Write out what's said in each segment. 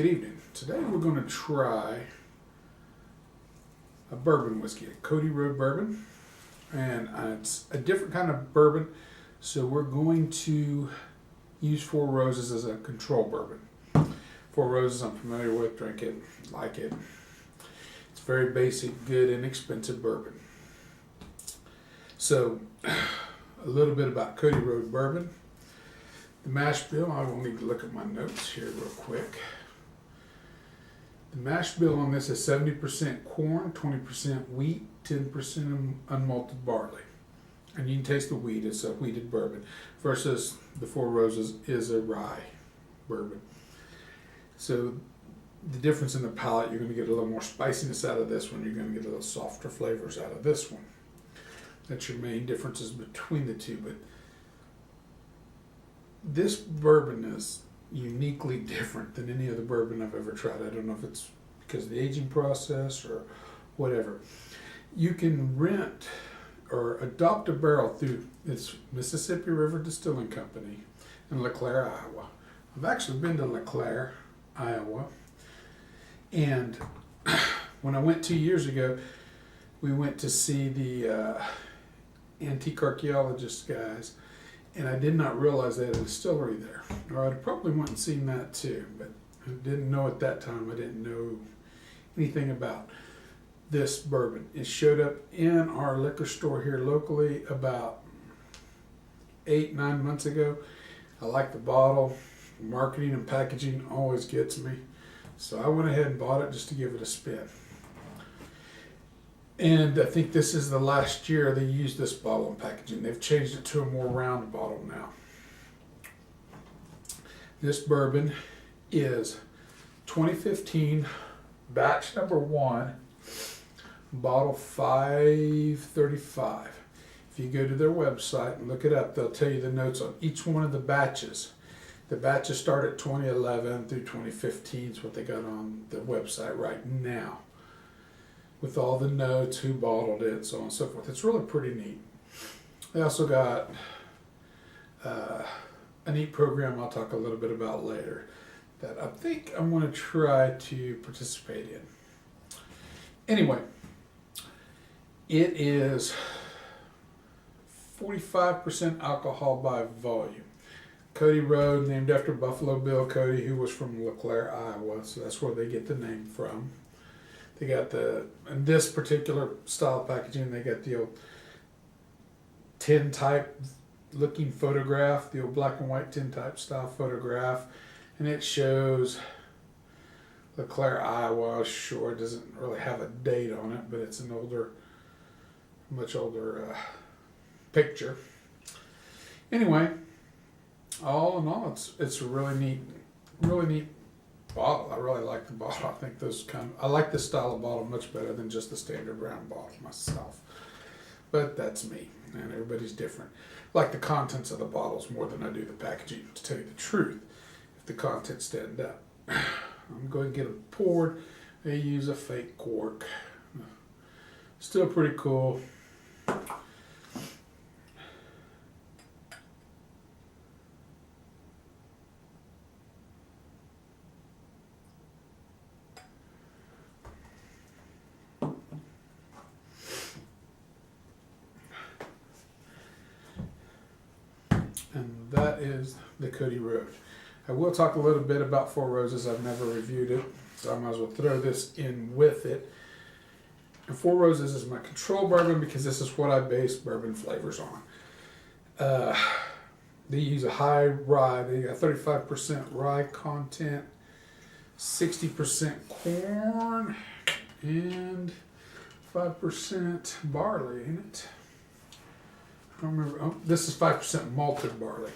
good evening. Today we're going to try a bourbon whiskey, a Cody Road bourbon, and it's a different kind of bourbon. So we're going to use Four Roses as a control bourbon. Four Roses I'm familiar with, drink it, like it. It's very basic, good, inexpensive bourbon. So a little bit about Cody Road bourbon. The mash bill, I will need to look at my notes here real quick. The mash bill on this is 70% corn, 20% wheat, 10% unmalted barley. And you can taste the wheat, it's a wheated bourbon. Versus the Four Roses is a rye bourbon. So the difference in the palate, you're going to get a little more spiciness out of this one, you're going to get a little softer flavors out of this one. That's your main differences between the two. But this bourbon is uniquely different than any other bourbon I've ever tried. I don't know if it's because of the aging process or whatever. You can rent or adopt a barrel through this Mississippi River Distilling Company in LeClaire, Iowa. I've actually been to LeClaire, Iowa, and when I went 2 years ago, we went to see the antique archaeologist guys, and I did not realize they had a distillery there. Or I'd probably went and seen that too, but I didn't know at that time. I didn't know anything about this bourbon. It showed up in our liquor store here locally about 8-9 months ago. I like the bottle. Marketing and packaging always gets me. So I went ahead and bought it just to give it a spin. And I think this is the last year they used this bottle and packaging. They've changed it to a more round bottle now. This bourbon is 2015 batch number 1, bottle 535. If you go to their website and look it up, they'll tell you the notes on each one of the batches. The batches start at 2011 through 2015 is what they got on the website right now, with all the notes, who bottled it, so on and so forth. It's really pretty neat. They also got a neat program I'll talk a little bit about later that I think I'm going to try to participate in. Anyway, it is 45% alcohol by volume. Cody Road, named after Buffalo Bill Cody, who was from LeClaire, Iowa, so that's where they get the name from. They got in this particular style of packaging, they got the old tin type looking photograph, the old black and white tin type style photograph, and it shows LeClaire, Iowa. Sure, it doesn't really have a date on it, but it's an older, much older picture. Anyway, all in all, it's a really neat bottle. I really like the bottle. I think I like this style of bottle much better than just the standard round bottle myself. But that's me, and everybody's different. I like the contents of the bottles more than I do the packaging, to tell you the truth, if the contents stand up. I'm going to get it poured. They use a fake cork. Still pretty cool. And that is the Cody Road. I will talk a little bit about Four Roses. I've never reviewed it, so I might as well throw this in with it. And Four Roses is my control bourbon because this is what I base bourbon flavors on. They use a high rye. They got 35% rye content, 60% corn, and 5% barley in it. I don't remember. Oh, this is 5% malted barley.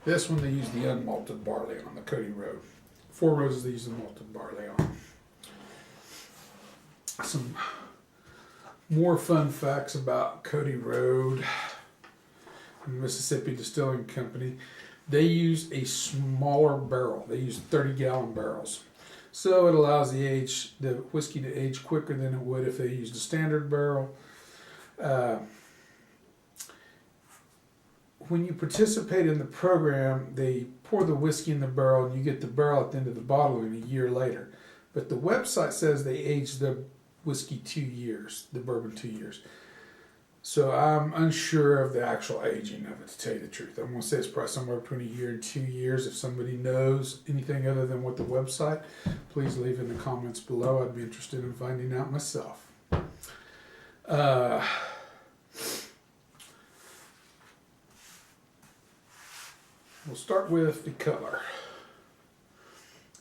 This one they use the unmalted barley on, the Cody Road. Four Roses they use the malted barley on. Some more fun facts about Cody Road, Mississippi Distilling Company. They use a smaller barrel. They use 30-gallon barrels. So it allows the whiskey to age quicker than it would if they used a standard barrel. when you participate in the program, they pour the whiskey in the barrel and you get the barrel at the end of the bottle in a year later. But the website says they age the whiskey 2 years, the bourbon 2 years. So I'm unsure of the actual aging of it, to tell you the truth. I'm going to say it's probably somewhere between a year and 2 years. If somebody knows anything other than what the website, please leave in the comments below. I'd be interested in finding out myself. We'll start with the color.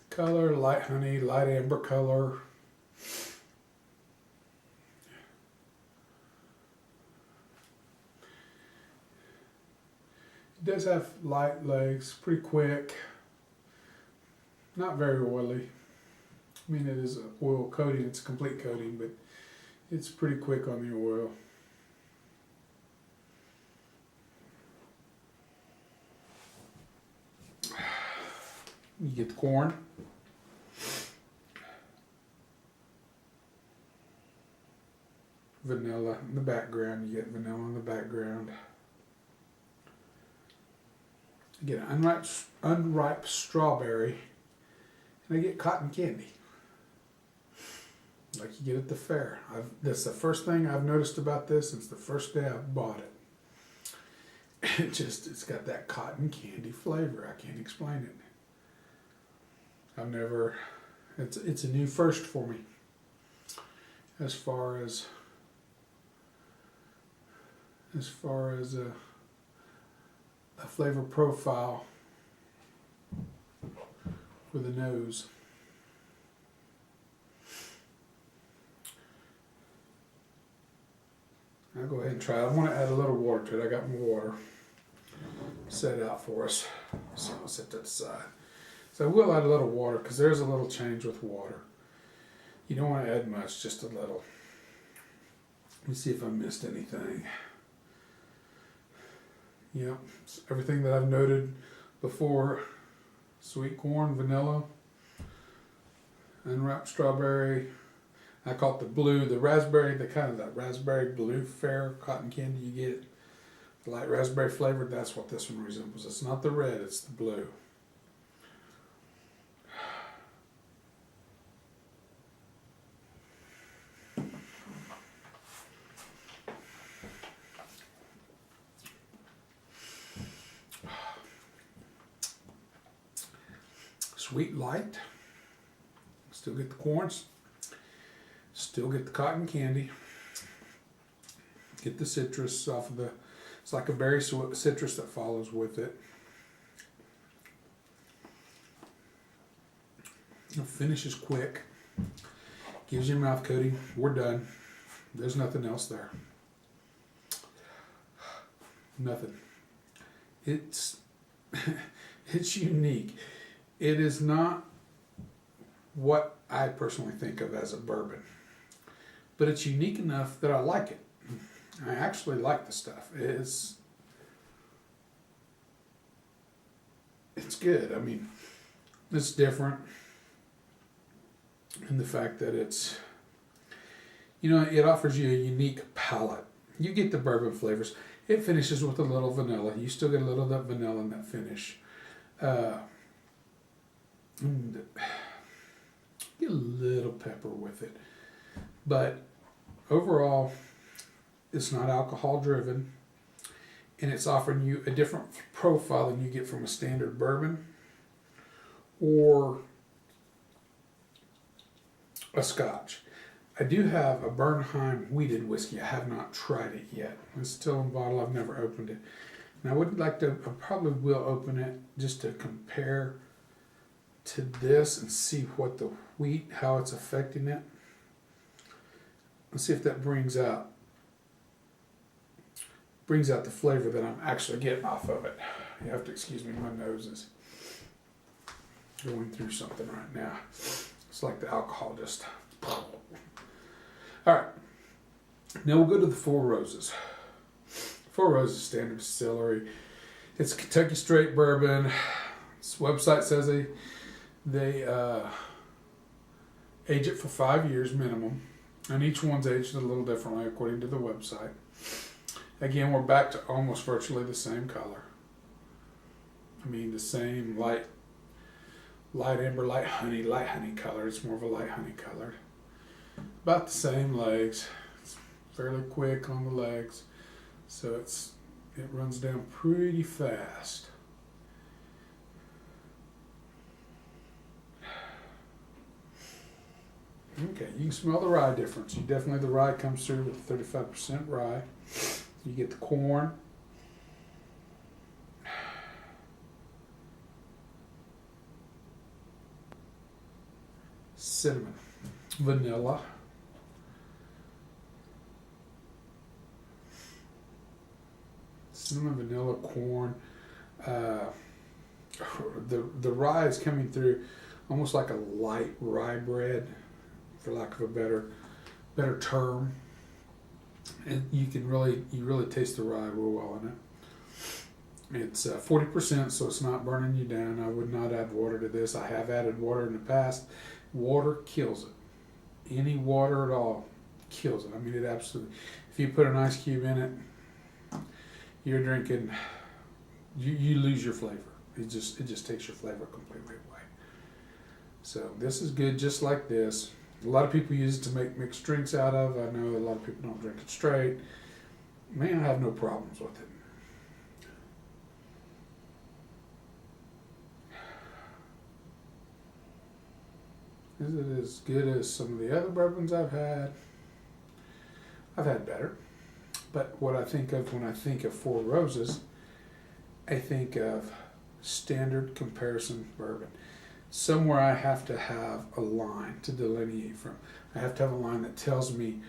Color, light honey, light amber color. It does have light legs, pretty quick, not very oily. I mean, it is an oil coating, it's a complete coating, but it's pretty quick on the oil. You get the corn. Vanilla in the background. You get vanilla in the background. You get an unripe strawberry. And I get cotton candy. Like you get at the fair. That's the first thing I've noticed about this since the first day I bought it. It's got that cotton candy flavor. I can't explain it. It's a new first for me as far as a flavor profile for the nose. I'll go ahead and try it. I want to add a little water to it. I got my water set out for us, so I'll set that aside. So I will add a little water because there's a little change with water. You don't want to add much, just a little. Let me see if I missed anything. Yep, everything that I've noted before. Sweet corn, vanilla, unwrapped strawberry. I call it the blue, the raspberry, the kind of that raspberry blue fair cotton candy you get. The light raspberry flavored, that's what this one resembles. It's not the red, it's the blue. Sweet light. Still get the corns. Still get the cotton candy. Get the citrus off of the, it's like a berry citrus that follows with it. The finish is quick. Gives you a mouth coating. We're done. There's nothing else there. Nothing. It's unique. It is not what I personally think of as a bourbon, but it's unique enough that I like it. I actually like the stuff. It's good. I mean, it's different in the fact that it's, it offers you a unique palate. You get the bourbon flavors. It finishes with a little vanilla. You still get a little of that vanilla in that finish. And get a little pepper with it. But overall, it's not alcohol driven. And it's offering you a different profile than you get from a standard bourbon or a scotch. I do have a Bernheim wheated whiskey. I have not tried it yet. It's still in bottle. I've never opened it. And I would like to, I probably will open it just to compare to this and see what the wheat, how it's affecting it. Let's see if that brings out the flavor that I'm actually getting off of it. You have to excuse me, my nose is going through something right now. It's like the alcohol just... Alright, now we'll go to the Four Roses. Four Roses Standard Distillery. It's Kentucky Straight Bourbon. This website says they age it for 5 years minimum, and each one's aged a little differently according to the website. Again, we're back to almost virtually the same color. I mean, the same light amber, light honey color. It's more of a light honey color. About the same legs. It's fairly quick on the legs, so it runs down pretty fast. Okay, you can smell the rye difference. The rye comes through with 35% rye. You get the corn. Cinnamon, vanilla, corn. The rye is coming through almost like a light rye bread, for lack of a better term. And you really taste the rye real well in it. It's 40%, so it's not burning you down. I would not add water to this. I have added water in the past. Water kills it. Any water at all kills it. I mean, it absolutely. If you put an ice cube in it, you're drinking. You lose your flavor. It just takes your flavor completely away. So this is good, just like this. A lot of people use it to make mixed drinks out of. I know a lot of people don't drink it straight. Man, I have no problems with it. Is it as good as some of the other bourbons I've had? I've had better. But what I think of when I think of Four Roses, I think of standard comparison bourbon. Somewhere I have to have a line to delineate from. I have to have a line that tells me,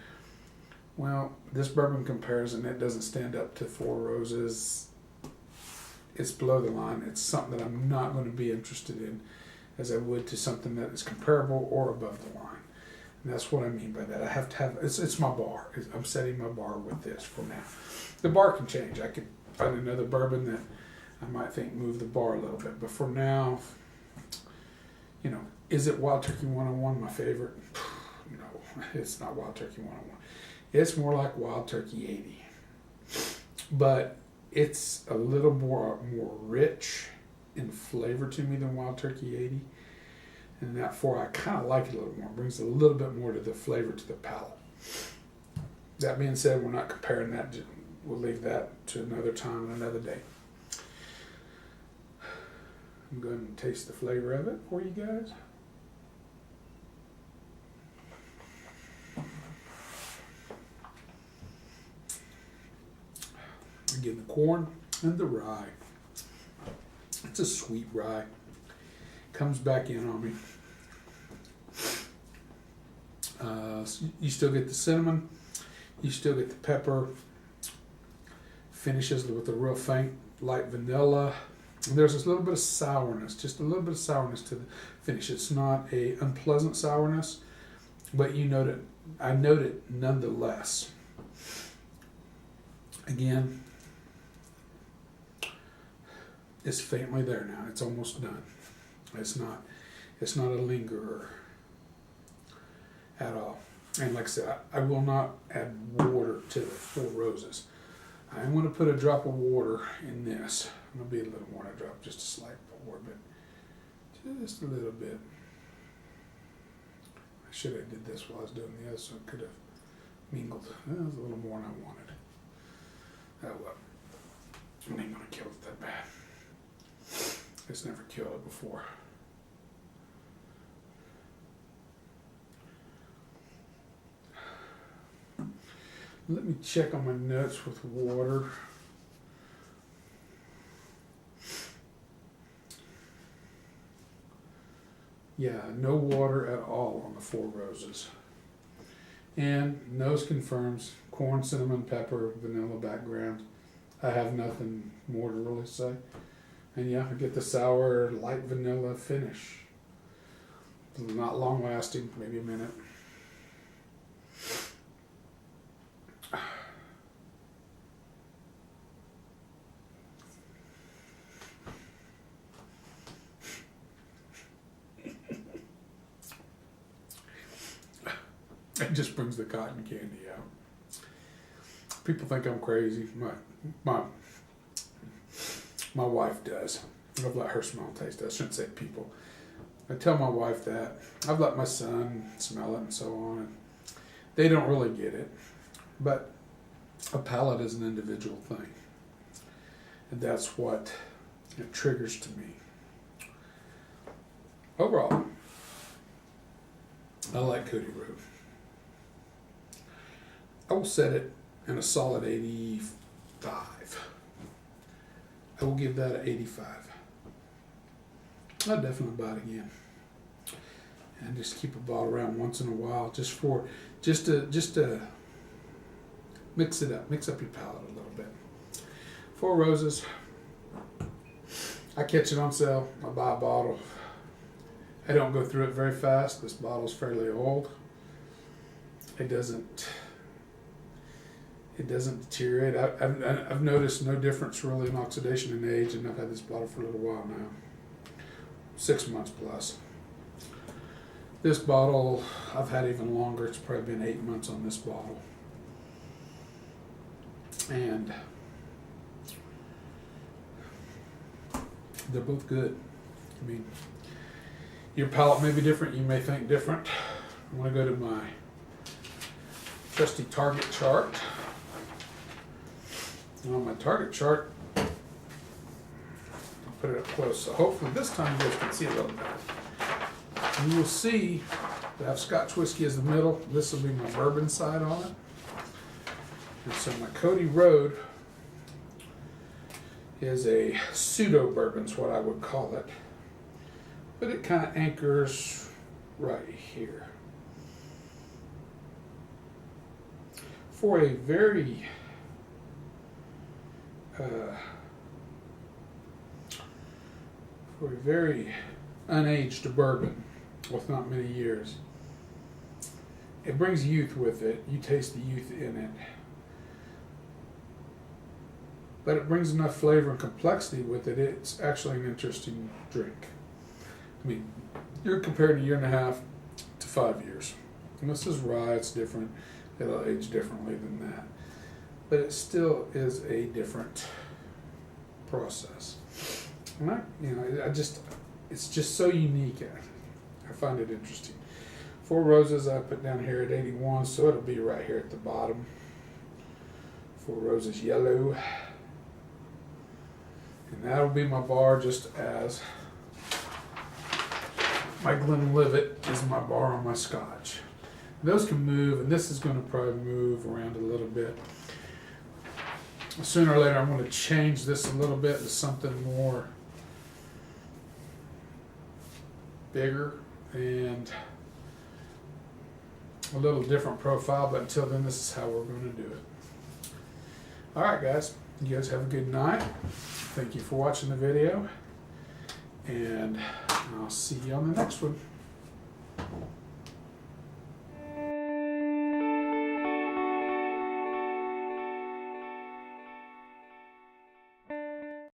well, this bourbon comparison, it doesn't stand up to Four Roses. It's below the line. It's something that I'm not going to be interested in as I would to something that is comparable or above the line. And that's what I mean by that. I have to have, it's my bar. I'm setting my bar with this for now. The bar can change. I could find another bourbon that I might think move the bar a little bit. But for now, is it Wild Turkey 101 my favorite? No, it's not Wild Turkey 101. It's more like Wild Turkey 80. But it's a little more rich in flavor to me than Wild Turkey 80. And therefore I kind of like it a little more. It brings a little bit more to the flavor to the palate. That being said, we're not comparing that. We'll leave that to another time and another day. I'm going to taste the flavor of it for you guys. Again, the corn and the rye. It's a sweet rye. Comes back in on me. So you still get the cinnamon. You still get the pepper. Finishes with a real faint light vanilla. And there's this little bit of sourness, just a little bit of sourness to the finish. It's not a unpleasant sourness, but I note it nonetheless. Again, it's faintly there now. It's almost done. It's not a lingerer at all. And like I said, I will not add water to the Four Roses. I'm going to put a drop of water in this. I'm going to be a little more than a drop, just a slight pour, but just a little bit. I should have did this while I was doing the other, so it could have mingled. That was a little more than I wanted. Oh well. I ain't going to kill it that bad. It's never killed it before. Let me check on my notes with water. Yeah, no water at all on the Four Roses. And nose confirms corn, cinnamon, pepper, vanilla background. I have nothing more to really say. And yeah, I get the sour, light vanilla finish. Not long lasting, maybe a minute. It just brings the cotton candy out. people think I'm crazy. My wife does. I've let her smell and taste it. I shouldn't say people. I tell my wife that. I've let my son smell it and so on. And they don't really get it. But a palate is an individual thing. And that's what it triggers to me. Overall, I like Cody Road. I will set it in a solid 85. I will give that an 85. I'll definitely buy it again. And just keep a bottle around once in a while, just to mix it up, mix up your palate a little bit. Four Roses. I catch it on sale. I buy a bottle. I don't go through it very fast. This bottle's fairly old. It doesn't deteriorate. I've noticed no difference really in oxidation and age, and I've had this bottle for a little while now. 6 months plus. This bottle, I've had even longer. It's probably been 8 months on this bottle. And they're both good. I mean, your palate may be different. You may think different. I'm going to go to my trusty target chart. And on my target chart, I'll put it up close. So hopefully this time you guys can see a little better. And you will see that I have Scotch whiskey as the middle. This will be my bourbon side on it. And so my Cody Road is a pseudo bourbon, is what I would call it. But it kind of anchors right here. For a very unaged bourbon with not many years, it brings youth with it. You taste the youth in it. But it brings enough flavor and complexity with it. It's actually an interesting drink. I mean, you're comparing a 1.5 to 5 years. And this is rye, it's different. It'll age differently than that. But it still is a different process. And it's just so unique. I find it interesting. Four Roses I put down here at 81, so it'll be right here at the bottom. Four Roses Yellow. And that'll be my bar, just as my Glenlivet is my bar on my Scotch. Those can move, and this is going to probably move around a little bit. Sooner or later, I'm going to change this a little bit to something more bigger and a little different profile, but until then, this is how we're going to do it. All right, guys. You guys have a good night. Thank you for watching the video, and I'll see you on the next one.